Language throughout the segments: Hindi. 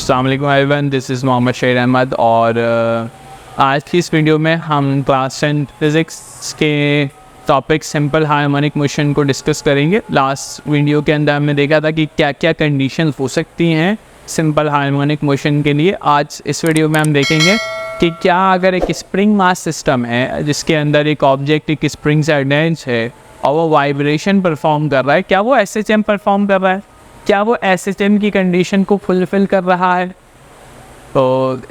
अस्सलाम वालेकुम एवरीवन, दिस इज़ मोहम्मद शेर अहमद और आज की इस वीडियो में हम क्लास 10 फिज़िक्स के टॉपिक सिंपल हार्मोनिक मोशन को डिस्कस करेंगे। लास्ट वीडियो के अंदर हमने देखा था कि क्या क्या कंडीशंस हो सकती हैं सिंपल हार्मोनिक मोशन के लिए। आज इस वीडियो में हम देखेंगे कि क्या अगर एक स्प्रिंग मास सिस्टम है जिसके अंदर एक ऑब्जेक्ट एक स्प्रिंग से अटैच है और वो वाइब्रेशन परफॉर्म कर रहा है, क्या वो SHM परफॉर्म कर रहा है, क्या वो SHM की कंडीशन को फुलफ़िल कर रहा है। तो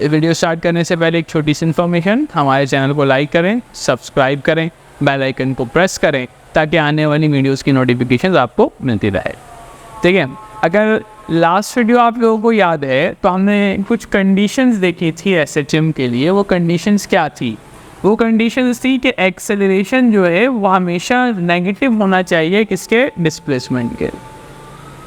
वीडियो स्टार्ट करने से पहले एक छोटी सी इन्फॉर्मेशन, हमारे चैनल को लाइक करें, सब्सक्राइब करें, बेल आइकन को प्रेस करें ताकि आने वाली वीडियोस की नोटिफिकेशन आपको मिलती रहे। ठीक है, अगर लास्ट वीडियो आप लोगों को याद है तो हमने कुछ कंडीशंस देखी थी SHM के लिए। वो कंडीशंस क्या थी? वो कंडीशंस थी कि एक्सेलरेशन जो है वो हमेशा नेगेटिव होना चाहिए किसके, डिस्प्लेसमेंट के।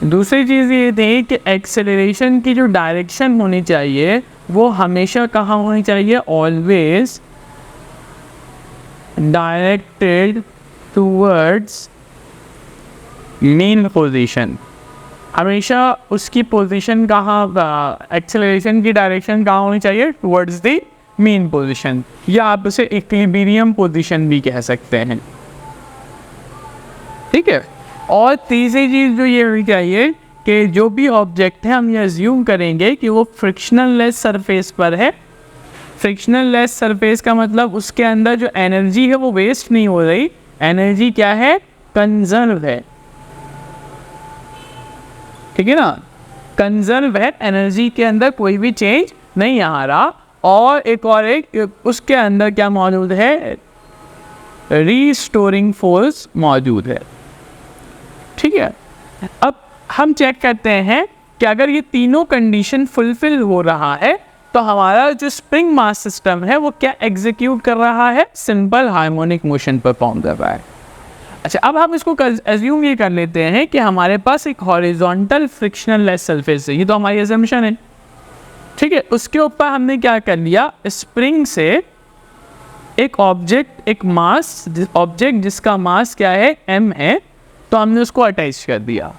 दूसरी चीज़ ये थी कि एक्सेलरेशन की जो डायरेक्शन होनी चाहिए वो हमेशा कहाँ होनी चाहिए, always directed towards main position. हमेशा उसकी पोजीशन कहाँ, एक्सेलरेशन की डायरेक्शन कहाँ होनी चाहिए, टूवर्ड्स द मेन पोजीशन, या आप उसे इक्विलिब्रियम पोजीशन भी कह सकते हैं। ठीक है, और तीसरी चीज़ जो ये होनी चाहिए कि जो भी ऑब्जेक्ट है हम ये अज्यूम करेंगे कि वो फ्रिक्शनल लेस सरफेस पर है। फ्रिक्शनल लेस सरफेस का मतलब उसके अंदर जो एनर्जी है वो वेस्ट नहीं हो रही, एनर्जी क्या है, कंजर्व है। ठीक है ना, कंजर्व है, एनर्जी के अंदर कोई भी चेंज नहीं आ रहा। और एक उसके अंदर क्या मौजूद है, रीस्टोरिंग फोर्स मौजूद है। ठीक है, अब हम चेक करते हैं कि अगर ये तीनों कंडीशन फुलफिल हो रहा है तो हमारा जो स्प्रिंग मास सिस्टम है वो क्या एग्जीक्यूट कर रहा है, सिंपल हार्मोनिक मोशन परफॉर्म कर रहा है। अच्छा, अब हम इसको एज्यूम ये कर लेते हैं कि हमारे पास एक हॉरिजॉन्टल फ्रिक्शनल लेस सरफेस है, ये तो हमारी अजम्पशन है। ठीक है, उसके ऊपर हमने क्या कर लिया, स्प्रिंग से एक ऑब्जेक्ट, एक मास, ऑब्जेक्ट जिसका मास क्या है, m है, तो हमने उसको अटैच कर दिया।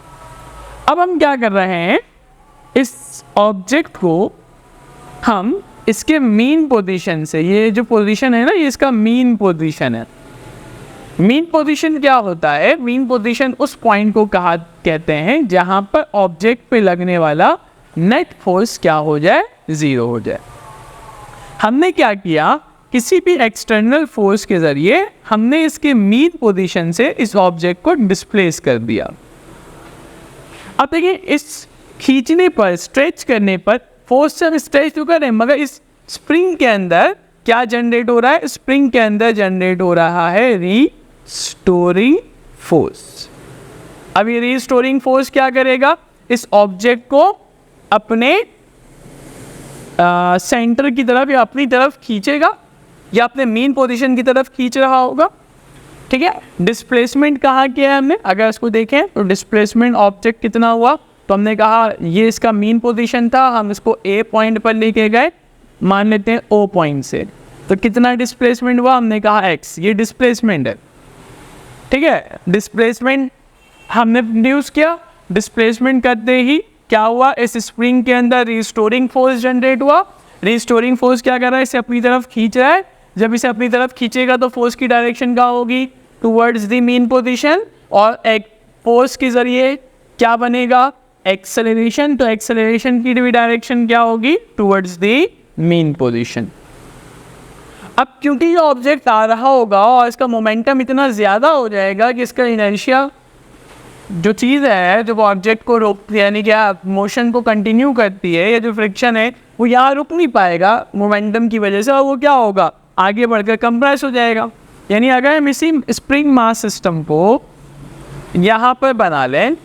अब हम क्या कर रहे हैं, इस ऑब्जेक्ट को हम इसके मीन पोजीशन से, ये जो पोजीशन है ना, ये इसका मीन पोजीशन है। मीन पोजीशन क्या होता है, मीन पोजीशन उस पॉइंट को कहते हैं जहां पर ऑब्जेक्ट पे लगने वाला नेट फोर्स क्या हो जाए, ज़ीरो हो जाए। हमने क्या किया, किसी भी एक्सटर्नल फोर्स के ज़रिए हमने इसके मीन पोजीशन से इस ऑब्जेक्ट को डिस्प्लेस कर दिया। अब देखिए, इस खींचने पर, स्ट्रेच करने पर फोर्स से हम स्ट्रेच तो कर रहे हैं, मगर इस स्प्रिंग के अंदर क्या जनरेट हो रहा है, स्प्रिंग के अंदर जनरेट हो रहा है रीस्टोरिंग फोर्स। अब ये रीस्टोरिंग फोर्स क्या करेगा, इस ऑब्जेक्ट को अपने सेंटर की तरफ या अपनी तरफ खींचेगा या अपने मेन पोजीशन की तरफ खींच रहा होगा। ठीक है, डिस्प्लेसमेंट कहाँ किया है हमने, अगर इसको देखें तो डिस्प्लेसमेंट ऑब्जेक्ट कितना हुआ, तो हमने कहा ये इसका मेन पोजीशन था, हम इसको A पॉइंट पर लेके गए, मान लेते हैं O पॉइंट से, तो कितना डिस्प्लेसमेंट हुआ, हमने कहा x, ये डिस्प्लेसमेंट है। ठीक है, डिस्प्लेसमेंट हमने प्रोड्यूस किया, डिस्प्लेसमेंट करते ही क्या हुआ, इस स्प्रिंग के अंदर रीस्टोरिंग फोर्स जनरेट हुआ। रीस्टोरिंग फोर्स क्या कर रहा है, इसे अपनी तरफ खींच रहा है। जब इसे अपनी तरफ खींचेगा तो फोर्स की डायरेक्शन क्या होगी, टुवर्ड्स द मेन पोजीशन, और एक फोर्स के जरिए क्या बनेगा, एक्सेलरेशन। तो एक्सेलरेशन की भी डायरेक्शन क्या होगी, टुवर्ड्स द मेन पोजीशन। अब क्योंकि ये ऑब्जेक्ट आ रहा होगा और इसका मोमेंटम इतना ज़्यादा हो जाएगा कि इसका इनर्शिया जो चीज़ है जो ऑब्जेक्ट को रोकती है, यानी क्या मोशन को कंटिन्यू करती है, या जो फ्रिक्शन है वो यहाँ रुक नहीं पाएगा मोमेंटम की वजह से, और वो क्या होगा, आगे बढ़कर कंप्रेस हो जाएगा। यानी अगर हम इसी स्प्रिंग मास सिस्टम को यहाँ पर बना लें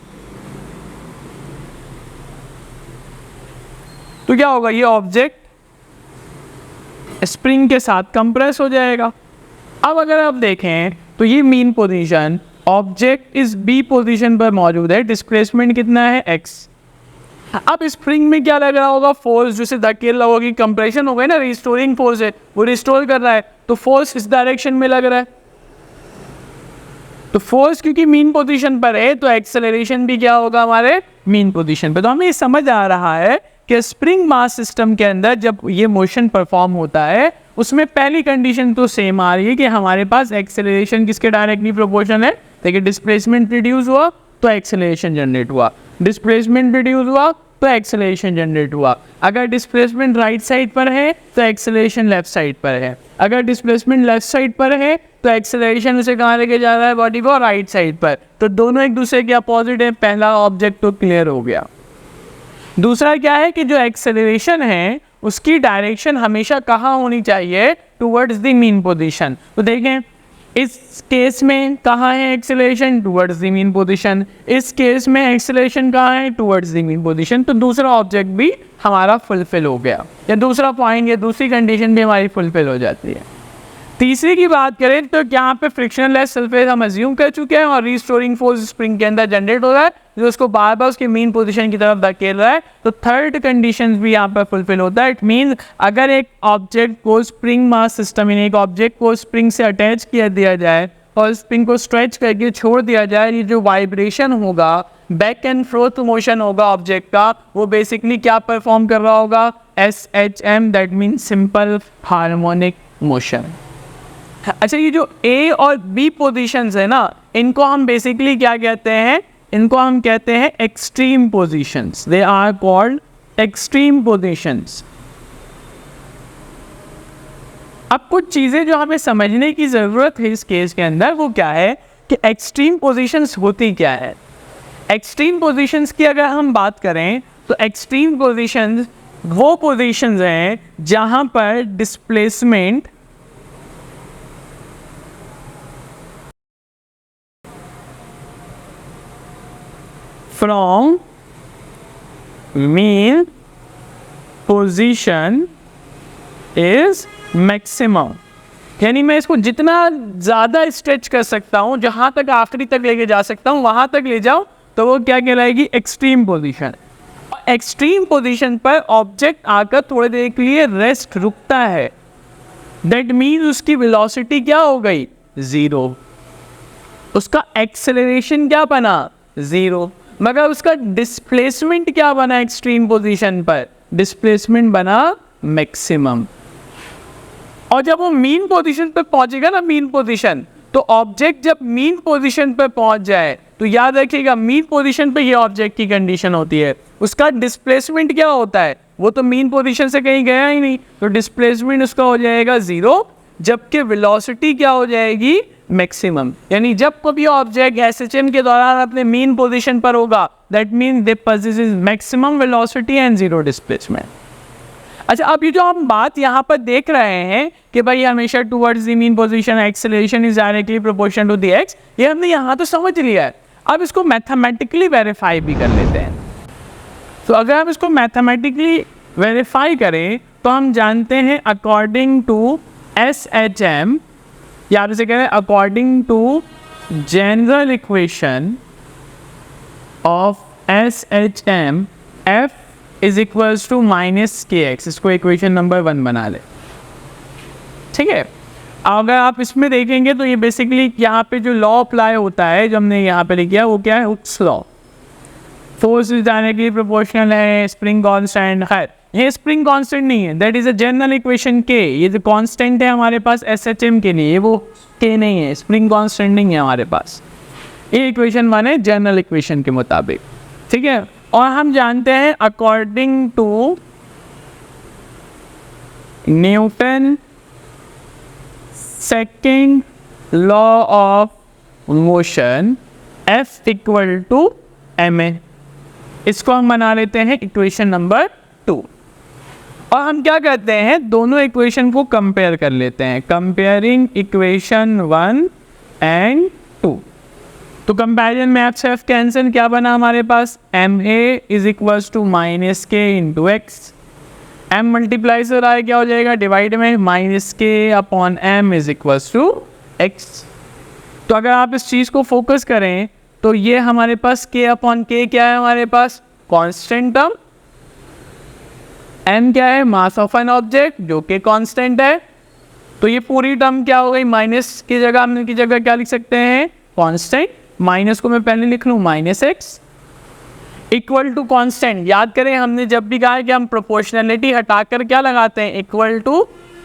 तो क्या होगा, ये ऑब्जेक्ट स्प्रिंग के साथ कंप्रेस हो जाएगा। अब अगर आप देखें तो ये मेन पोजीशन, ऑब्जेक्ट इस B पोजीशन पर मौजूद है, डिस्प्लेसमेंट कितना है, x। अब स्प्रिंग में क्या लग रहा होगा, फोर्स, जिसे धकेल रहा होगा, कंप्रेशन हो गया ना, रिस्टोरिंग फोर्स है, वो रिस्टोर कर रहा है, तो फोर्स इस डायरेक्शन में लग रहा है। तो फोर्स क्योंकि मीन पोजीशन पर है तो एक्सेलरेशन भी क्या होगा, हमारे मीन पोजीशन पे। तो हमें समझ आ रहा है कि स्प्रिंग मास सिस्टम के अंदर जब ये मोशन परफॉर्म होता है उसमें पहली कंडीशन तो सेम आ रही है कि हमारे पास एक्सेलरेशन किसके डायरेक्टली प्रोपोर्शनल है। देखिए डिस्प्लेसमेंट रिड्यूस हुआ तो एक्सेलरेशन जनरेट हुआ, डिस्प्लेसमेंट रिड्यूस हुआ तो एक्सेलरेशन जनरेट हुआ। अगर डिस्प्लेसमेंट राइट साइड पर है तो एक्सेलरेशन लेफ्ट साइड पर है, अगर डिस्प्लेसमेंट लेफ्ट साइड पर है तो एक्सेलरेशन उसे कहाँ लेके जा रहा है बॉडी को, राइट साइड पर। तो दोनों एक दूसरे के अपोजिट है। पहला ऑब्जेक्ट तो क्लियर हो गया। दूसरा क्या है कि जो एक्सेलरेशन है उसकी डायरेक्शन हमेशा कहाँ होनी चाहिए, टुवर्ड्स द मीन पोजीशन। तो देखें इस केस में कहाँ है acceleration, towards the mean position. इस केस में एक्सेलरेशन कहाँ है, टुवर्ड्स द मीन पोजीशन। तो दूसरा ऑब्जेक्ट भी हमारा फुलफिल हो गया, या दूसरा पॉइंट या दूसरी कंडीशन भी हमारी फुलफिल हो जाती है। तीसरी की बात करें तो यहाँ पे फ्रिक्शनलेस सरफेस हम अज्यूम कर चुके हैं और रीस्टोरिंग फोर्स स्प्रिंग के अंदर जनरेट हो रहा है जो उसको बार बार उसके मेन पोजीशन की तरफ धकेल रहा है। तो थर्ड कंडीशन भी यहाँ पर फुलफिल होता है। इट मीन अगर एक ऑब्जेक्ट को स्प्रिंग मास सिस्टम में एक ऑब्जेक्ट को स्प्रिंग से अटैच किया दिया जाए और स्प्रिंग को स्ट्रेच करके छोड़ दिया जाए, ये जो वाइब्रेशन होगा, बैक एंड फोर्थ मोशन होगा ऑब्जेक्ट का, वो बेसिकली क्या परफॉर्म कर रहा होगा, SHM, that mean simple harmonic motion. अच्छा, ये जो A और B पोजीशंस है ना, इनको हम बेसिकली क्या कहते हैं, इनको हम कहते हैं extreme positions. They are called extreme positions. अब कुछ चीज़ें जो हमें समझने की ज़रूरत है इस केस के अंदर, वो क्या है कि एक्सट्रीम पोजीशंस होती क्या है। एक्सट्रीम पोजीशंस की अगर हम बात करें तो एक्सट्रीम पोजीशंस वो पोजीशंस हैं जहाँ पर displacement from mean position is maximum। यानी मैं इसको जितना ज़्यादा स्ट्रेच कर सकता हूँ, जहाँ तक आखिरी तक लेके जा सकता हूँ, वहाँ तक ले जाऊँ, तो वो क्या कहलाएगी, एक्सट्रीम पोजीशन। एक्सट्रीम पोजीशन पर ऑब्जेक्ट आकर थोड़ी देर के लिए रेस्ट रुकता है, दैट मीन्स उसकी वेलोसिटी क्या हो गई, ज़ीरो। उसका एक्सेलरेशन क्या बना, ज़ीरो। मगर उसका डिस्प्लेसमेंट क्या बना एक्सट्रीम पोजीशन पर, डिस्प्लेसमेंट बना मैक्सिमम। और जब वो मीन पोजीशन पर पहुंचेगा ना, मीन पोजीशन, तो ऑब्जेक्ट जब मीन पोजीशन पर पहुंच जाए तो याद रखिएगा मीन पोजीशन पे ये ऑब्जेक्ट की कंडीशन होती है, उसका डिस्प्लेसमेंट क्या होता है, वो तो मीन पोजीशन से कहीं गया ही नहीं, तो डिस्प्लेसमेंट उसका हो जाएगा ज़ीरो, जबकि वेलोसिटी क्या हो जाएगी, मैक्सिमम। यानी जब कभी ऑब्जेक्ट SHM के दौरान अपने मीन पोजीशन पर होगा, that mean they possesses maximum velocity and zero displacement. अच्छा, अब ये जो हम बात यहाँ पर देख रहे हैं कि भाई हमेशा towards the mean position acceleration is directly proportional to the x, ये हमने यहाँ तो समझ लिया है। अब इसको मैथमेटिकली वेरीफाई भी कर लेते हैं। तो अगर हम इसको मैथमेटिकली वेरीफाई करें तो हम जानते हैं अकॉर्डिंग टू SHM, या आप इसे कह रहे हैं according to general equation of SHM, F is equals to -kx। इसको इक्वेशन नंबर 1 बना ले, ठीक है। अगर आप इसमें देखेंगे तो ये बेसिकली यहाँ पे जो लॉ अप्लाई होता है, जो हमने यहाँ पे लिखा है, वो क्या है, Hooke's law. Force is directly proportional है, स्प्रिंग कांस्टेंट है, ये स्प्रिंग कांस्टेंट नहीं है, that is a general equation के। ये जो कांस्टेंट है हमारे पास SHM के लिए, वो के नहीं है, स्प्रिंग कांस्टेंट नहीं है हमारे पास। ये इक्वेशन 1 है जनरल इक्वेशन के मुताबिक, ठीक है। और हम जानते हैं according to Newton second law of motion, F equal to ma। इसको हम बना लेते हैं इक्वेशन नंबर 2। और हम क्या करते हैं, दोनों इक्वेशन को कंपेयर कर लेते हैं, कंपेयरिंग इक्वेशन 1 एंड 2। तो कंपैरिजन में F से F कैंसिल, क्या बना हमारे पास, ma is equals to -k into x। m multiply से रहा है, क्या हो जाएगा, डिवाइड में -k upon m is equals to x। तो अगर आप इस चीज़ को फोकस करें तो ये हमारे पास k अपॉन k क्या है, हमारे पास कांस्टेंट टर्म, m क्या है, मास ऑफ एन ऑब्जेक्ट जो कि कांस्टेंट है। तो ये पूरी टर्म क्या हो गई, माइनस की जगह हम की जगह क्या लिख सकते हैं, कांस्टेंट। माइनस को मैं पहले लिख लूँ -x, इक्वल टू कांस्टेंट, याद करें हमने जब भी कहा है कि हम प्रोपोर्शनलिटी हटाकर क्या लगाते हैं, इक्वल टू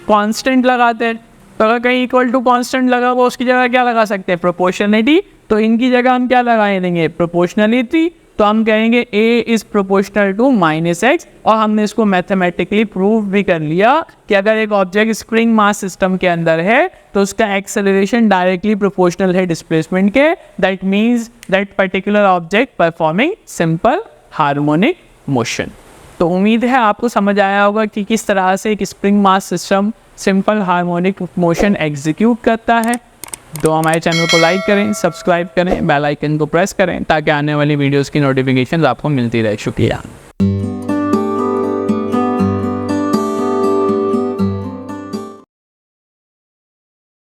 कांस्टेंट लगाते हैं। तो अगर कहीं इक्वल टू कांस्टेंट लगा हुआ उसकी जगह क्या लगा सकते हैं, प्रोपोर्शनलिटी। तो इनकी जगह हम क्या लगाए देंगे, प्रोपोर्शनलिटी। तो हम कहेंगे a is proportional to -x, और हमने इसको मैथमेटिकली प्रूव भी कर लिया कि अगर एक ऑब्जेक्ट स्प्रिंग मास सिस्टम के अंदर है तो उसका एक्सेलरेशन डायरेक्टली प्रोपोर्शनल है डिस्प्लेसमेंट के। That means that particular object performing simple harmonic motion. तो उम्मीद है आपको समझ आया होगा कि किस तरह से एक spring mass system simple harmonic motion execute करता है। तो हमारे चैनल को लाइक करें, सब्सक्राइब करें, बेल आइकन को प्रेस करें ताकि आने वाली वीडियोस की नोटिफिकेशंस आपको मिलती रहे। शुक्रिया।